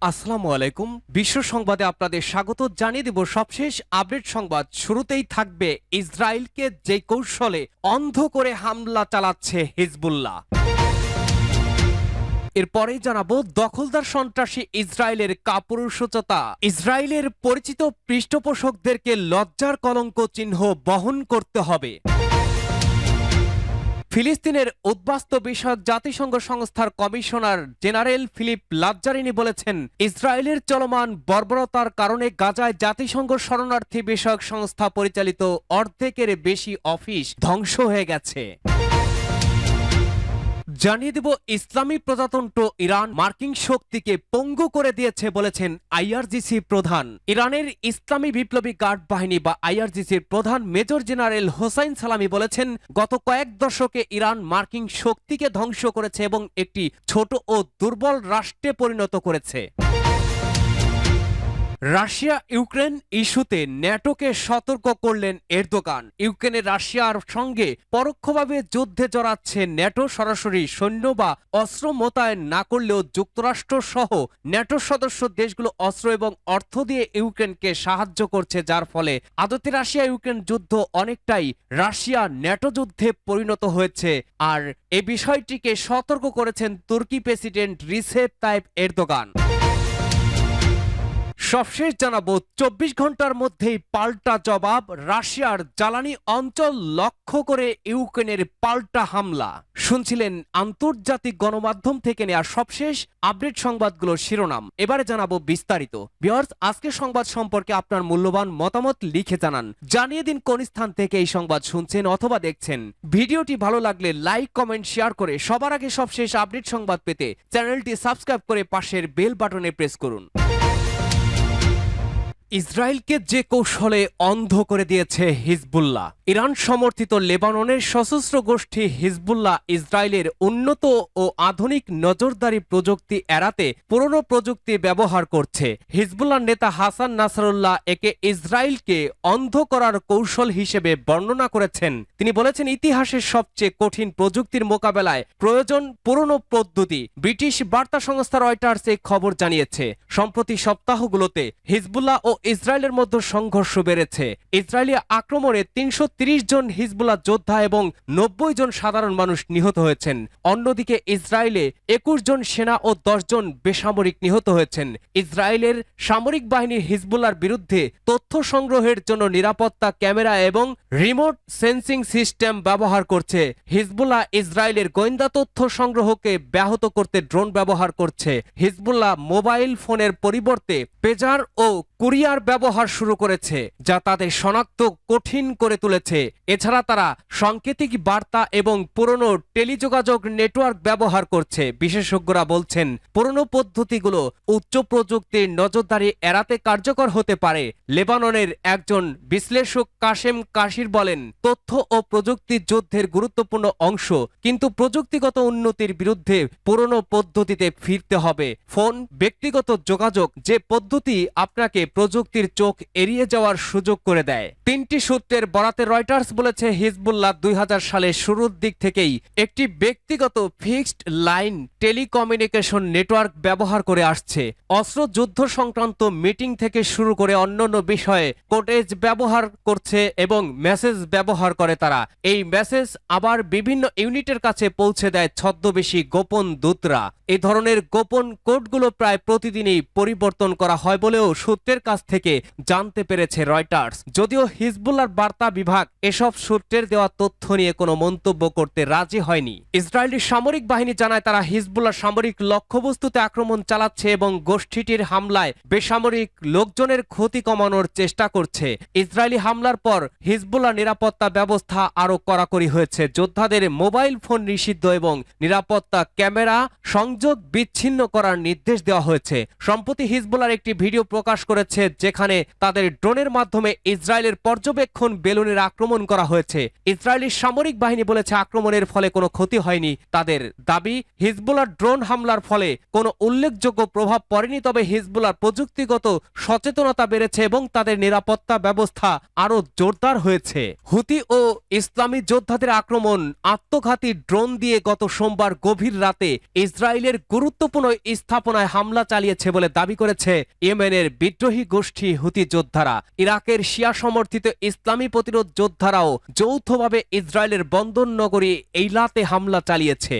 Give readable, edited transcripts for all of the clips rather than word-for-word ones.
আসসালামু আলাইকুম। বিশ্ব সংবাদে আপনাদের স্বাগত জানিয়ে দেব সবশেষ আপডেট সংবাদ। শুরুতেই থাকবে ইসরায়েলকে যে কৌশলে অন্ধ করে হামলা চালাচ্ছে হিজবুল্লাহ। এরপরেই জানাবো দখলদার সন্ত্রাসী ইসরায়েলের কাপুরুষতা। ইসরায়েলের পরিচিত পৃষ্ঠপোষকদেরকে লজ্জার কলঙ্ক চিহ্ন বহন করতে হবে। ফিলিস্তিনের উদ্বাস্তু বিষয়ক জাতিসংঘ সংস্থার কমিশনার জেনারেল ফিলিপ লাজ্জারিনি বলেছেন, ইসরায়েলের চলমান বর্বরতার কারণে গাজায় জাতিসংঘ শরণার্থী বিষয়ক সংস্থা পরিচালিত অর্ধেকের বেশি অফিস ধ্বংস হয়ে গেছে। জানিয়ে দেব ইসলামী প্রজাতন্ত্র ইরান মার্কিন শক্তিকে পঙ্গু করে দিয়েছে বলেছেন আইআরজিসি প্রধান। ইরানের ইসলামী বিপ্লবী গার্ড বাহিনী বা আইআরজিসির প্রধান মেজর জেনারেল হোসাইন সালামি বলেছেন, গত কয়েক দশকে ইরান মার্কিন শক্তিকে ধ্বংস করেছে এবং একটি ছোট ও দুর্বল রাষ্ট্রে পরিণত করেছে। রাশিয়া ইউক্রেন ইস্যুতে ন্যাটোকে সতর্ক করলেন এরদোগান। ইউক্রেনে রাশিয়ার সঙ্গে পরোক্ষভাবে যুদ্ধে জড়াচ্ছে ন্যাটো। সরাসরি সৈন্য বা অস্ত্র মোতায়েন না করলেও যুক্তরাষ্ট্র সহ ন্যাটো সদস্য দেশগুলো অস্ত্র এবং অর্থ দিয়ে ইউক্রেনকে সাহায্য করছে, যার ফলে আদতে রাশিয়া ইউক্রেন যুদ্ধ অনেকটাই রাশিয়া ন্যাটো যুদ্ধে পরিণত হয়েছে। আর এ বিষয়টিকে সতর্ক করেছেন তুর্কি প্রেসিডেন্ট রিসেপ তাইপ এরদোগান। সবশেষ জানাবো 24 ঘন্টার মধ্যেই পাল্টা জবাব। রাশিয়ার জ্বালানি অঞ্চল লক্ষ্য করে ইউক্রেনের পাল্টা হামলা। শুনছিলেন আন্তর্জাতিক গণমাধ্যম থেকে নেওয়া সবশেষ আপডেট সংবাদগুলোর শিরোনাম। এবারে জানাবো বিস্তারিত। ভিউয়ার্স, আজকের সংবাদ সম্পর্কে আপনার মূল্যবান মতামত লিখে জানান। জানিয়ে দিন কোন স্থান থেকে এই সংবাদ শুনছেন অথবা দেখছেন। ভিডিওটি ভালো লাগলে লাইক, কমেন্ট, শেয়ার করে সবার আগে সবশেষ আপডেট সংবাদ পেতে চ্যানেলটি সাবস্ক্রাইব করে পাশের বেল বাটনে প্রেস করুন। ইসরায়েলকে যে কৌশলে অন্ধ করে দিয়েছে হিজবুল্লাহ। ইরান সমর্থিত লেবাননের সশস্ত্র গোষ্ঠী হিজবুল্লাহ ইসরায়েলের উন্নত ও আধুনিক নজরদারি প্রযুক্তি এড়াতে পুরনো প্রযুক্তি ব্যবহার করছে। হিজবুল্লাহর নেতা হাসান নাসরুল্লাহ একে ইসরায়েলকে অন্ধ করার কৌশল হিসেবে বর্ণনা করেছেন। তিনি বলেছেন, ইতিহাসের সবচেয়ে কঠিন প্রযুক্তির মোকাবেলায় প্রয়োজন পুরনো পদ্ধতি। ব্রিটিশ বার্তা সংস্থা রয়টার্স এই খবর জানিয়েছে। সম্প্রতি সপ্তাহগুলোতে হিজবুল্লাহ ও ইসরায়েলের মধ্যে সংঘর্ষ বেড়েছে। ইসরায়েলি আক্রমণে ৩৩০ জন হিজবুল্লাহ যোদ্ধা এবং ৯০ জন সাধারণ মানুষ নিহত হয়েছেন। অন্যদিকে ইসরায়েলে ২১ জন সেনা ও ১০ জন বেসামরিক নিহত হয়েছেন। ইসরায়েলের সামরিক বাহিনী হিজবুল্লাহর বিরুদ্ধে তথ্য সংগ্রহের জন্য নিরাপত্তা ক্যামেরা এবং রিমোট সেন্সিং সিস্টেম ব্যবহার করছে। হিজবুল্লাহ ইসরায়েলের গোয়েন্দা তথ্য সংগ্রহকে ব্যাহত করতে ড্রোন ব্যবহার করছে। হিজবুল্লাহ মোবাইল ফোনের পরিবর্তে পেজার ও কুরিয়ার ব্যবহার শুরু করেছে, যা তাদের শনাক্ত কঠিন করে তুলেছে। এছাড়া তারা সাংকেতিক বার্তা এবং পুরনো টেলিযোগাযোগ নেটওয়ার্ক ব্যবহার করছে। বিশেষজ্ঞরা বলছেন, পুরনো পদ্ধতিগুলো উচ্চ প্রযুক্তির নজরদারি এড়াতে কার্যকর হতে পারে। লেবাননের একজন বিশ্লেষক কাশেম কাশির বলেন, তথ্য ও প্রযুক্তি যুদ্ধের গুরুত্বপূর্ণ অংশ, কিন্তু প্রযুক্তিগত উন্নতির বিরুদ্ধে পুরনো পদ্ধতিতে ফিরতে হবে। ফোন, ব্যক্তিগত যোগাযোগ, যে পদ্ধতি আপনাকে প্রযুক্তির চোখ এড়িয়ে যাওয়ার সুযোগ করে দেয়। ৩টি সূত্রের বরাতে রয়টার্স বলেছে, হিজবুল্লাহ ২০০০ সালের শুরুর দিক থেকেই একটি ব্যক্তিগত ফিক্সড লাইন টেলিকমিউনিকেশন নেটওয়ার্ক ব্যবহার করে আসছে। অস্ত্র যুদ্ধ সংক্রান্ত মিটিং থেকে শুরু করে অন্যান্য বিষয়ে কোটেজ ব্যবহার করছে এবং মেসেজ ব্যবহার করে তারা। এই মেসেজ আবার বিভিন্ন ইউনিটের কাছে পৌঁছে দেয় ছদ্মবেশী গোপন দূতরা। এই ধরনের গোপন কোডগুলো প্রায় প্রতিদিনই পরিবর্তন করা হয় বলেও সূত্রের কাছ থেকে জানতে পেরেছে রয়টার্স। যদিও হিজবুল্লাহর বার্তা বিভাগ এসব সূত্রের দেওয়া তথ্য নিয়ে কোনো মন্তব্য করতে রাজি হয়নি। ইসরায়েলি সামরিক বাহিনী জানায়, তারা হিজবুল্লাহ সামরিক লক্ষ্যবস্তুতে আক্রমণ চালাচ্ছে এবং গোষ্ঠীটির হামলায় বেসামরিক লোকজনের ক্ষতি কমানোর চেষ্টা করছে। ইসরায়েলি হামলার পর হিজবুল্লাহ নিরাপত্তা ব্যবস্থা আরও কড়াকড়ি হয়েছে। যোদ্ধাদের মোবাইল ফোন নিষিদ্ধ এবং নিরাপত্তা ক্যামেরা সংযোগ বিচ্ছিন্ন করার নির্দেশ দেওয়া হয়েছে। সম্প্রতি হিজবুল্লাহর একটি ভিডিও প্রকাশ করেছে করেছে, যেখানে তাদের ড্রোনের মাধ্যমে ইসরায়েলের পর্যবেক্ষণ বেলুনের আক্রমণ করা হয়েছে। ইসরায়েলি সামরিক বাহিনী বলেছে আক্রমণের ফলে কোনো ক্ষতি হয়নি। তাদের দাবি, হিজবুল্লাহর ড্রোন হামলার ফলে কোনো উল্লেখযোগ্য প্রভাব পড়েনি, তবে হিজবুল্লাহর প্রযুক্তিগত সচেতনতা বেড়েছে এবং তাদের নিরাপত্তা ব্যবস্থা আরও জোরদার হয়েছে। হুতি ও ইসলামী যোদ্ধাদের আক্রমণ আত্মঘাতী ড্রোন দিয়ে গত সোমবার গভীর রাতে ইসরায়েলের গুরুত্বপূর্ণ স্থাপনায় হামলা চালিয়েছে বলে দাবি করেছে ইয়েমেনের বিদ্রোহী গোষ্ঠী হুতি যোদ্ধারা। ইরাকের শিয়া সমর্থিত ইসলামী প্রতিরোধ যোদ্ধারাও যৌথভাবে ইসরায়েলের বন্দর নগরী এইলাতে হামলা চালিয়েছে।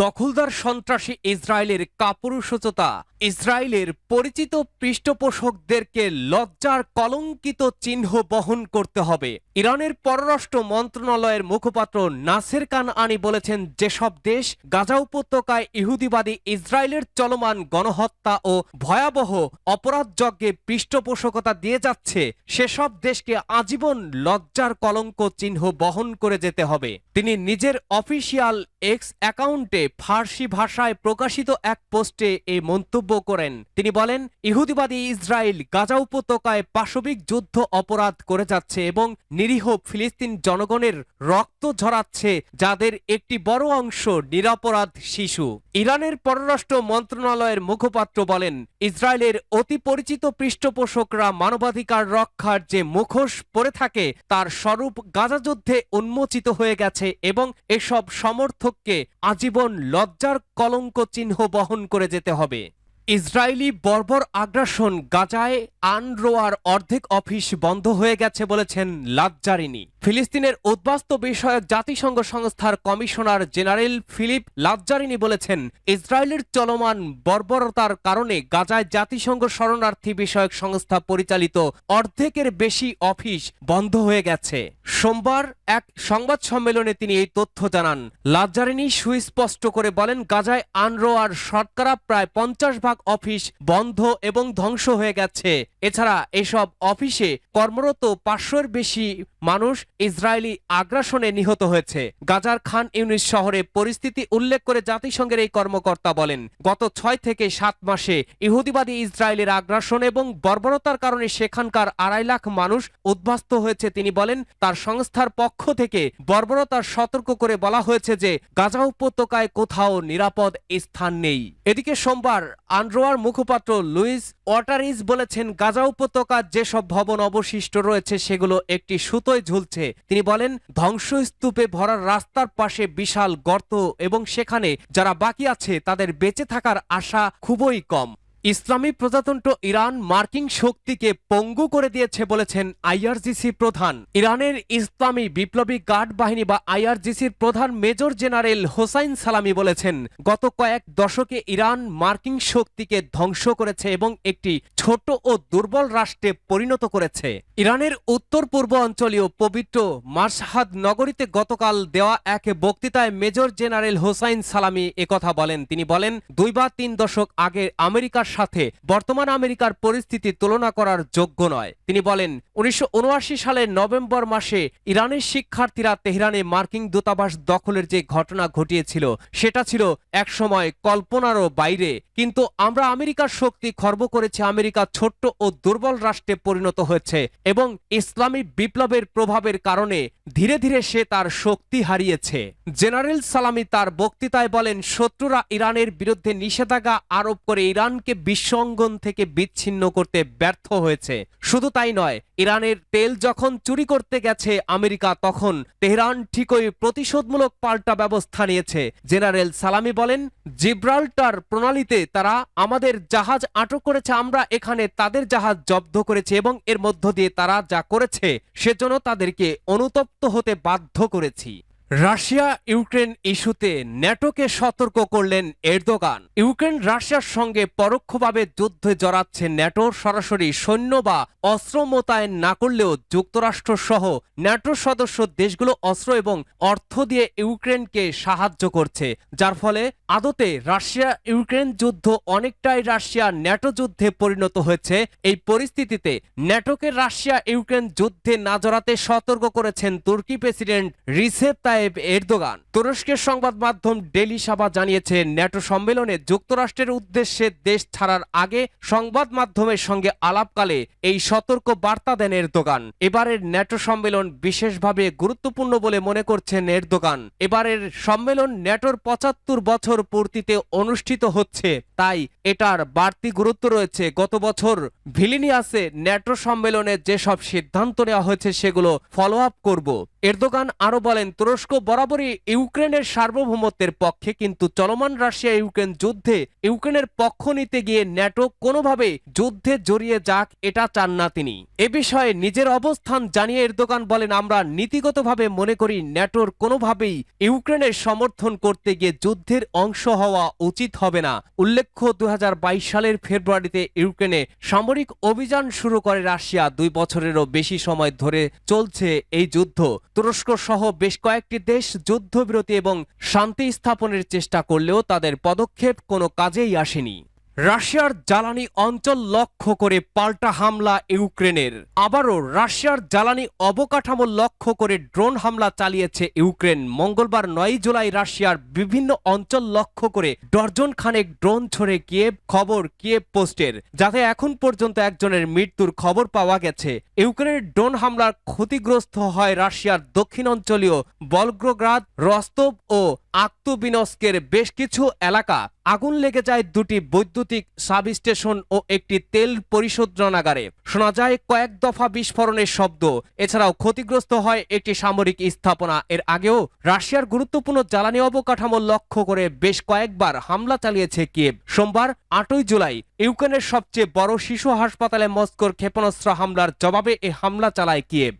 দখলদার সন্ত্রাসী ইসরায়েলের কাপুরুষতা। ইসরায়েলের পরিচিত পৃষ্ঠপোষকদেরকে লজ্জার কলঙ্কিত চিহ্ন বহন করতে হবে। ইরানের পররাষ্ট্র মন্ত্রণালয়ের মুখপাত্র নাসের কানআনি বলেছেন, যেসব দেশ গাজা উপত্যকায় ইহুদিবাদী ইসরায়েলের চলমান গণহত্যা ও ভয়াবহ অপরাধযজ্ঞে পৃষ্ঠপোষকতা দিয়ে যাচ্ছে, সেসব দেশকে আজীবন লজ্জার কলঙ্ক চিহ্ন বহন করে যেতে হবে। তিনি নিজের অফিসিয়াল এক্স অ্যাকাউন্টে ফার্সি ভাষায় প্রকাশিত এক পোস্টে এই মন্তব্য করেন। তিনি বলেন, ইহুদিবাদী ইসরায়েল গাজা উপত্যকায় পাশবিক যুদ্ধ অপরাধ করে যাচ্ছে এবং নিরীহ ফিলিস্তিন জনগণের রক্ত ঝরাচ্ছে, যাদের একটি বড় অংশ নিরপরাধ শিশু। ইরানের পররাষ্ট্র মন্ত্রণালয়ের মুখপাত্র বলেন, ইসরায়েলের অতি পরিচিত পৃষ্ঠপোষকরা মানবাধিকার রক্ষার যে মুখোশ পরে থাকে তার স্বরূপ গাজা যুদ্ধে উন্মোচিত হয়ে গেছে এবং এসব সমর্থককে আজীবন লজ্জার কলঙ্ক চিহ্ন বহন করে যেতে হবে। ইসরায়েলি বর্বর আগ্রাসন গাজায় আনরোয়ার অর্ধেক অফিস বন্ধ হয়ে গেছে বলেছেন লাজ্জারিনি। ফিলিস্তিনের উদ্বাস্তু বিষয়ক জাতিসংঘ সংস্থার কমিশনার জেনারেল ফিলিপ লাজ্জারিনি বলেছেন, ইসরায়েলের চলমান বর্বরতার কারণে গাজায় জাতিসংঘ শরণার্থী বিষয়ক সংস্থা পরিচালিত অর্ধেকের বেশি অফিস বন্ধ হয়ে গেছে। সোমবার এক সংবাদ সম্মেলনে তিনি এই তথ্য জানান। লাজ্জারিনি সুস্পষ্ট করে বলেন, গাজায় আনরোয়ার শতকরা প্রায় 50% অফিস বন্ধ এবং ধ্বংস হয়ে গেছে। এছাড়া এসব অফিসে কর্মরত 500-এর বেশি মানুষ ইসরায়েলি আগ্রাসনে নিহত হয়েছে। গাজার খান ইউনিস শহরে পরিস্থিতি উল্লেখ করে জাতিসংঘের এই কর্মকর্তা বলেন, গত 6 থেকে 7 মাসে ইহুদিবাদী ইসরায়েলের আগ্রাসন এবং বর্বরতার কারণে সেখানকার 2.5 লাখ মানুষ উদ্বাস্তু হয়েছে। তিনি বলেন, তার সংস্থার পক্ষ থেকে বর্বরতার সতর্ক করে বলা হয়েছে যে গাজা উপত্যকায় কোথাও নিরাপদ স্থান নেই। এদিকে সোমবার আনরোয়ার মুখপাত্র লুইস ওয়াটারিস বলেছেন, গাজা উপত্যকার যেসব ভবন অবশিষ্ট রয়েছে সেগুলো একটি সুতোয় ঝুলছে। তিনি বলেন, ধ্বংসস্তূপে ভরা রাস্তার পাশে বিশাল গর্ত এবং সেখানে যারা বাকি আছে তাদের বেঁচে থাকার আশা খুবই কম। ইসলামী প্রজাতন্ত্র ইরান মার্কিন শক্তিকে পঙ্গু করে দিয়েছে বলেছেন আইআরজিসি প্রধান। ইরানের ইসলামী বিপ্লবী গার্ড বাহিনী বা আইআরজিসির প্রধান মেজর জেনারেল হোসাইন সালামি বলেছেন, গত কয়েক দশকে ইরান মার্কিন শক্তিকে ধ্বংস করেছে এবং একটি ছোট ও দুর্বল রাষ্ট্রে পরিণত করেছে। ইরানের উত্তর পূর্ব অঞ্চলীয় পবিত্র মাশহাদ নগরীতে গতকাল দেওয়া এক বক্তৃতায় মেজর জেনারেল হোসাইন সালামি একথা বলেন। তিনি বলেন, 2 বা 3 দশক আগে আমেরিকার সাথে বর্তমান আমেরিকার পরিস্থিতি তুলনা করার যোগ্য নয়। তিনি বলেন, 1979 সালের নভেম্বর মাসে ইরানের শিক্ষার্থীরা তেহরানে মার্কিন দূতাবাস দখলের যে ঘটনা ঘটিয়েছিল সেটা ছিল একসময় কল্পনারও বাইরে, কিন্তু আমরা আমেরিকার শক্তি খর্ব করেছি। আমেরিকা ছোট্ট ও দুর্বল রাষ্ট্রে পরিণত হয়েছে এবং ইসলামী বিপ্লবের প্রভাবের কারণে ধীরে ধীরে সে তার শক্তি হারিয়েছে। জেনারেল সালামি তার বক্তৃতায় বলেন, শত্রুরা ইরানের বিরুদ্ধে নিষেধাজ্ঞা আরোপ করে ইরানকে বিশ্ব অঙ্গন থেকে বিচ্ছিন্ন করতে ব্যর্থ হয়েছে। শুধু তাই নয়, ইরানের তেল যখন চুরি করতে গেছে আমেরিকা, তখন তেহরান ঠিকই প্রতিশোধমূলক পাল্টা ব্যবস্থা নিয়েছে। জেনারেল সালামি বলেন, জিব্রাল্টার প্রণালীতে তারা আমাদের জাহাজ আটক করেছে, আমরা এখানে তাদের জাহাজ জব্দ করেছি এবং এর মধ্য দিয়ে তারা যা করেছে সেজন্য তাদেরকে অনুতপ্ত হতে বাধ্য করেছি। রাশিয়া ইউক্রেন ইস্যুতে ন্যাটোকে সতর্ক করলেন এরদোগান। ইউক্রেন রাশিয়ার সঙ্গে পরোক্ষভাবে যুদ্ধে জড়াচ্ছে ন্যাটো। সরাসরি সৈন্য বা অস্ত্র মোতায়েন না করলেও যুক্তরাষ্ট্র সহ ন্যাটো সদস্য দেশগুলো অস্ত্র এবং অর্থ দিয়ে ইউক্রেনকে সাহায্য করছে, যার ফলে আদতে রাশিয়া ইউক্রেন যুদ্ধ অনেকটাই রাশিয়া ন্যাটো যুদ্ধে পরিণত হয়েছে। এই পরিস্থিতিতে ন্যাটোকে রাশিয়া ইউক্রেন যুদ্ধে না জড়াতে সতর্ক করেছেন তুর্কি president Recep Tayyip Tayyip Erdogan. তুরস্কের সংবাদ মাধ্যম ডেলি সাবা জানিয়েছে, ন্যাটো সম্মেলনে যুক্তরাষ্ট্রের উদ্দেশ্যে দেশ ছাড়ার আগে সংবাদ মাধ্যমের সঙ্গে আলাপকালে এই সতর্ক বার্তা দেন এরদোগান। এবারের ন্যাটো সম্মেলন বিশেষভাবে গুরুত্বপূর্ণ বলে মনে করছেন এরদোগান। এবারের সম্মেলন ন্যাটোর ৭৫ বছর পূর্তিতে অনুষ্ঠিত হচ্ছে, তাই এটার বাড়তি গুরুত্ব রয়েছে। গত বছর ভিলিনিয়াসে ন্যাটো সম্মেলনে যেসব সিদ্ধান্ত নেওয়া হয়েছে সেগুলো ফলো আপ করব। এরদোগান আরো বলেন, তুরস্ক বরাবরই ইউক্রেনের সার্বভৌমত্বের পক্ষে, কিন্তু চলমান রাশিয়া ইউক্রেন যুদ্ধে ইউক্রেনের পক্ষ নিতে গিয়ে ন্যাটো কোনোভাবে যুদ্ধে জড়িয়ে যাক এটা চান না তিনি। এ বিষয়ে নিজের অবস্থান জানিয়ে এরদোগান বলেন, আমরা নীতিগতভাবে মনে করি ন্যাটোর কোনোভাবেই ইউক্রেনের সমর্থন করতে গিয়ে যুদ্ধের অংশ হওয়া উচিত হবে না। উল্লেখ্য, ২০২২ সালের ফেব্রুয়ারিতে ইউক্রেনে সামরিক অভিযান শুরু করে রাশিয়া। ২ বছরেরও বেশি সময় ধরে চলছে এই যুদ্ধ। তুরস্ক সহ বেশ কয়েকটি দেশ যুদ্ধবিরতি এবং শান্তি স্থাপনের চেষ্টা করলেও তাদের পদক্ষেপ কোনো কাজেই আসেনি। রাশিয়ার জ্বালানি অঞ্চল লক্ষ্য করে পাল্টা হামলা ইউক্রেনের। আবারও রাশিয়ার জ্বালানি অবকাঠামো লক্ষ্য করে ড্রোন হামলা চালিয়েছে ইউক্রেন। মঙ্গলবার ৯ জুলাই রাশিয়ার বিভিন্ন অঞ্চল লক্ষ্য করে ডর্জন খানেক ড্রোন ছড়ে কিয়েভ। খবর কিয়েভ পোস্টের, যাতে এখন পর্যন্ত একজনের মৃত্যুর খবর পাওয়া গেছে। ইউক্রেনের ড্রোন হামলার ক্ষতিগ্রস্ত হয় রাশিয়ার দক্ষিণ অঞ্চলীয় ভলগোগ্রাদ, রস্তভ ও আক্তুবিনস্কের বেশ কিছু এলাকা। আগুন লেগে যায় দুটি বৈদ্যুতিক সাবস্টেশন ও একটি তেল পরিশোধনাগারে। শোনা যায় কয়েক দফা বিস্ফোরণের শব্দ। এছাড়াও ক্ষতিগ্রস্ত হয় একটি সামরিক স্থাপনা। এর আগেও রাশিয়ার গুরুত্বপূর্ণ জ্বালানি অবকাঠামো লক্ষ্য করে বেশ কয়েকবার হামলা চালিয়েছে কিয়েভ। সোমবার ৮ই জুলাই ইউক্রেনের সবচেয়ে বড় শিশু হাসপাতালে মস্কোর ক্ষেপণাস্ত্র হামলার জবাবে এ হামলা চালায় কিয়েভ।